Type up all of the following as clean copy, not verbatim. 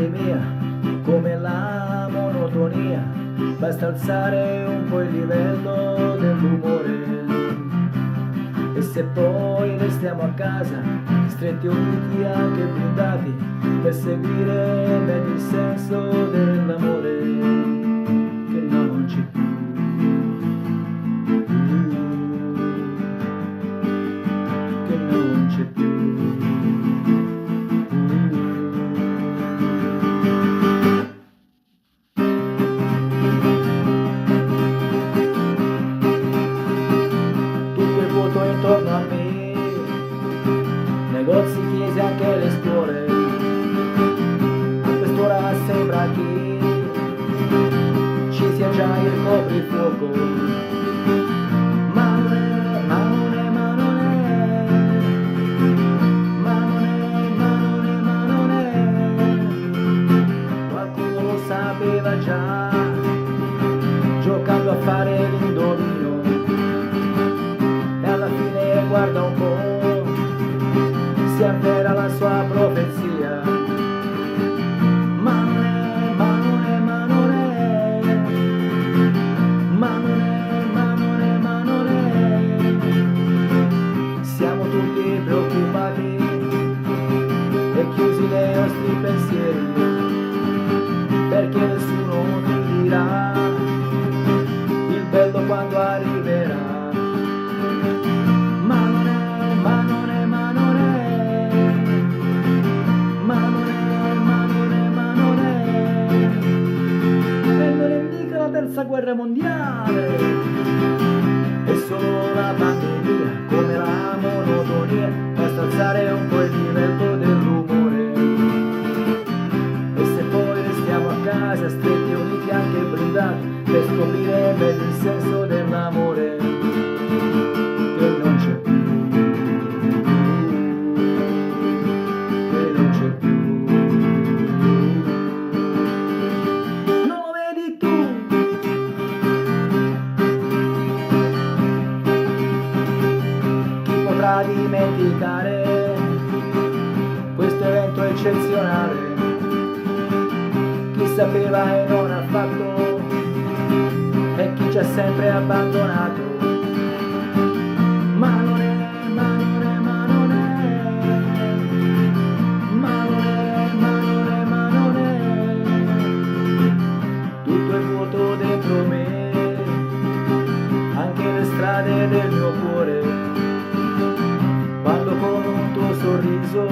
pandemia, come la monotonia, basta alzare un po' il livello dell'umore. E se poi restiamo a casa, stretti uniti anche blindati, per seguire meglio il senso dell'amore che non c'è più. Che non c'è più. Tutto è vuoto intorno a me, negozi, chiese, anche le scuole. A quest'ora sembra che ci sia già il coprifuoco. Ma non è, ma non è, ma non è, ma non è, ma non è, ma non è. Qualcuno lo sapeva già, giocando a fare l'indovino. E alla fine guarda un po', si avvera la sua profezia. Ma non è, ma non è, ma non è, ma non è, ma non è, ma non è. Siamo tutti preoccupati e chiusi nei nostri pensieri, perché nessuno ti dirà il bello quando arriverà. Ma non è, ma non è, ma non è, ma non è, ma non è, ma non è. E non è mica la terza guerra mondiale, è solo la pandemia, come la monotonia, basta alzare un po' il livello dell'umore. E se poi restiamo a casa, stretti uniti anche blindati, per scoprire meglio il senso dell'amore che non c'è più. Potrà dimenticare questo evento eccezionale? Chi sapeva e non ha fatto, e chi ci ha sempre abbandonato. Ma non è, ma non è, ma non è, ma non è, ma non è, ma non è. Tutto è vuoto dentro me, anche le strade del mio cuore. Quando con un tuo sorriso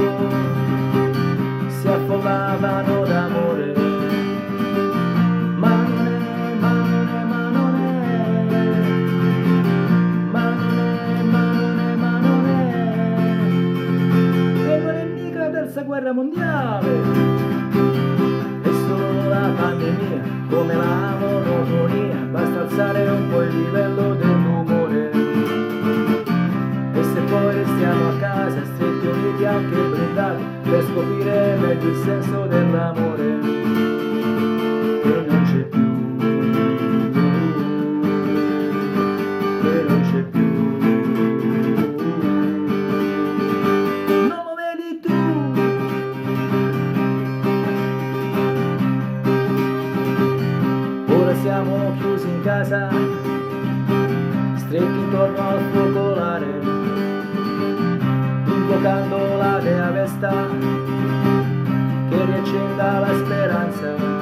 si affollavano d'amore. Ma non è, ma non è, ma non è, ma non è, ma non è, ma non è. E non è mica la terza guerra mondiale, è solo la pandemia, come la monotonia, basta alzare un po' il livello dell'umore. E se poi restiamo a casa, stretti uniti anche blindati, per scoprire meglio il senso dell'amore che non c'è più, che non c'è più. Non lo vedi tu? Ora siamo chiusi in casa, stretti intorno al focolare, invocando la dea Vesta che riaccenda la speranza.